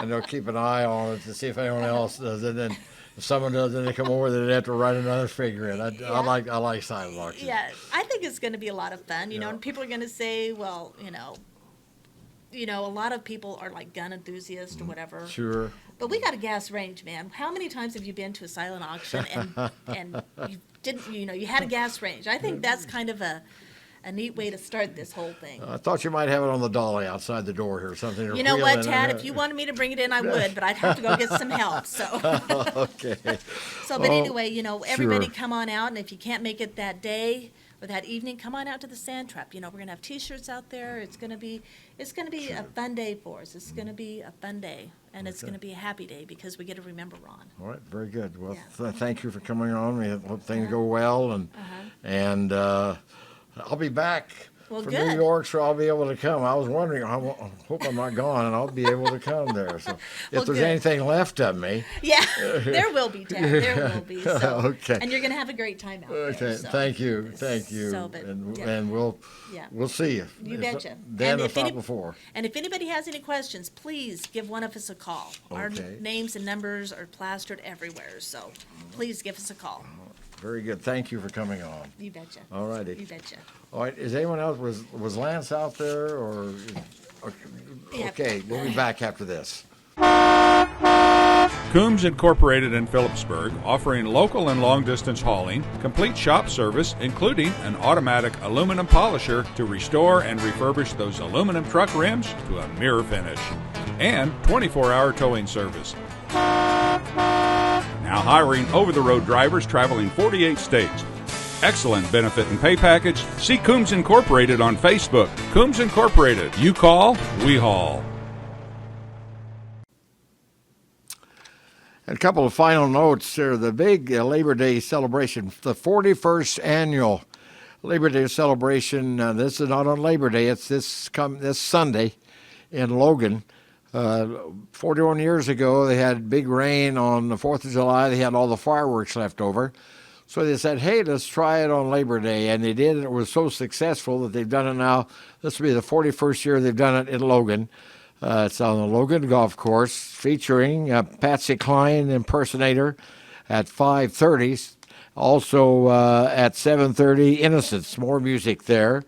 they'll keep an eye on it to see if anyone else does it. And if someone does, then they come over, then they have to write another figure in. I like silent auctions. Yeah, I think it's going to be a lot of fun, and people are going to say, well, a lot of people are like gun enthusiasts or whatever. Sure. But we got a gas range, man. How many times have you been to a silent auction and you didn't, you had a gas range? I think that's kind of a neat way to start this whole thing. I thought you might have it on the dolly outside the door here or something. or You know wheel what, in Tad? it. If you wanted me to bring it in, I would, but I'd have to go get some help. So, Okay. but anyway, everybody sure. come on out, and if you can't make it that day or that evening, come on out to the Sand Trap. We're gonna have T-shirts out there. It's gonna be a fun day for us. It's gonna be a fun day, and it's gonna be a happy day because we get to remember Ron. All right. Very good. Well, Yeah. thank you for coming on. We hope things go well, and I'll be back. Well, from good. New York, so I'll be able to come. I was wondering, I hope I'm not gone, and I'll be able to come there. So, if Well, there's good. anything left of me, Yeah, there will be, Tad. There will be. So, Okay. And you're gonna have a great time out there. okay. So. Thank you, So, but, and yeah. and we'll Yeah. see you. You If- betcha. Then, And if if not any- before. And if anybody has any questions, please give one of us a call. Our Okay. names and numbers are plastered everywhere, so please give us a call. Very good. Thank you for coming on. You betcha. All righty. You betcha. All right. Is anyone else? Was Lance out there or? Yeah. Okay. We'll be back after this. Coombs Incorporated in Phillipsburg, offering local and long-distance hauling, complete shop service, including an automatic aluminum polisher to restore and refurbish those aluminum truck rims to a mirror finish, and 24-hour towing service. Now hiring over-the-road drivers traveling 48 states. Excellent benefit and pay package. See Coombs Incorporated on Facebook. Coombs Incorporated. You call, we haul. A couple of final notes here. The big Labor Day celebration, the 41st annual Labor Day celebration. This is not on Labor Day. It's this Sunday in Logan. 41 years ago, they had big rain on the 4th of July. They had all the fireworks left over. So they said, hey, let's try it on Labor Day. And they did, and it was so successful that they've done it now. This will be the 41st year they've done it in Logan. It's on the Logan Golf Course, featuring Patsy Cline impersonator at 5:30. Also at 7:30, Innocence. More music there.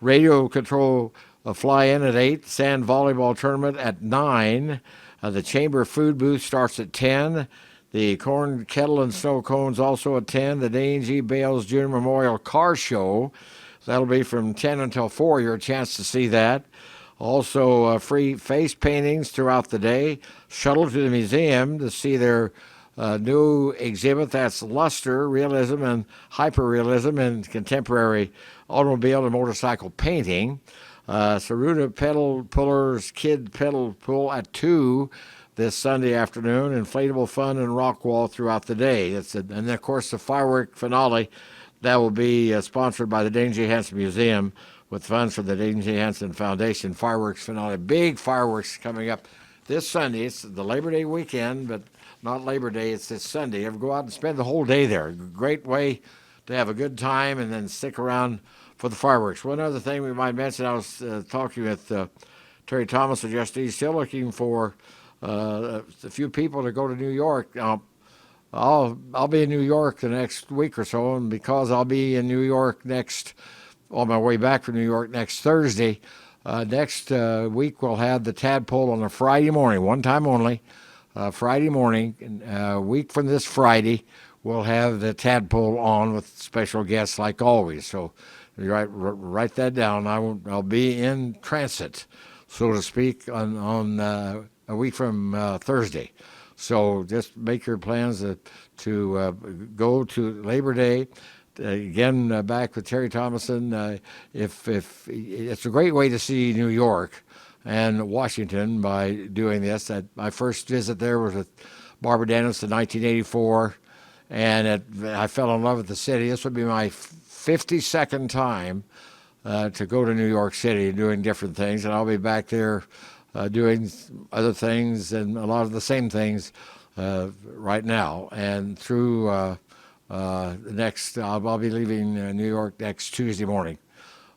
Radio control fly-in at 8. Sand volleyball tournament at 9. The Chamber food booth starts at 10. The corn kettle and snow cones also at 10. The Dane G. Bales Jr. Memorial Car Show. That'll be from 10 until 4. Your chance to see that. Also, free face paintings throughout the day. Shuttle to the museum to see their new exhibit that's luster, realism, and hyperrealism in contemporary automobile and motorcycle painting. Saruta Pedal Pullers Kid Pedal Pull at 2 this Sunday afternoon. Inflatable fun and rock wall throughout the day. And then, of course, the firework finale that will be sponsored by the Dane J. Hansen Museum with funds from the Dane J. Hansen Foundation. Fireworks finale, big fireworks coming up this Sunday. It's the Labor Day weekend, but not Labor Day. It's this Sunday. You go out and spend the whole day there. Great way to have a good time and then stick around for the fireworks. One other thing we might mention, I was talking with Terry Thomas just he's still looking for a few people to go to New York. I'll be in New York the next week or so, and because I'll be in New York on my way back from New York next Thursday, next week we'll have the Tadpoll on a Friday morning, one time only, Friday morning. A week from this Friday, we'll have the Tadpoll on with special guests like always. So write that down. I'll be in transit, so to speak, on a week from Thursday. So just make your plans to go to Labor Day. Again, back with Terry Thomason. If it's a great way to see New York and Washington by doing this. My first visit there was with Barbara Dennis in 1984, and I fell in love with the city. This would be my 52nd time to go to New York City doing different things, and I'll be back there doing other things and a lot of the same things right now. And through I'll be leaving New York next Tuesday morning.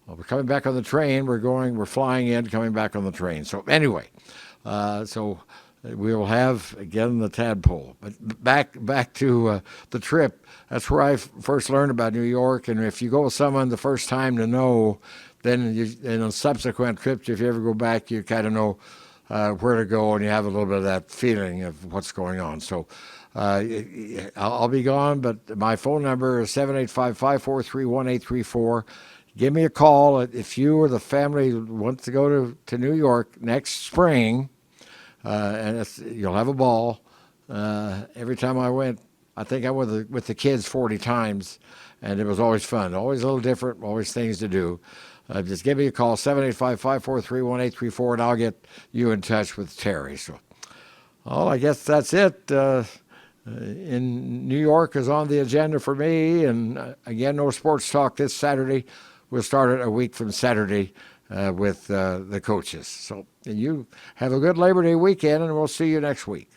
We're coming back on the train. We're flying in, coming back on the train. So anyway, so we will have again the Tadpoll. But back to the trip. That's where I first learned about New York. And if you go with someone the first time to know, then in a subsequent trips, if you ever go back, you kind of know where to go, and you have a little bit of that feeling of what's going on. So I'll be gone, but my phone number is 785-543-1834. Give me a call if you or the family want to go to New York next spring, and you'll have a ball. Every time I went, I think I went with the kids 40 times, and it was always fun, always a little different, always things to do. Just give me a call, 785-543-1834, and I'll get you in touch with Terry. So, I guess that's it. In New York is on the agenda for me, and again, no sports talk this Saturday. We'll start it a week from Saturday with the coaches. So you have a good Labor Day weekend, and we'll see you next week.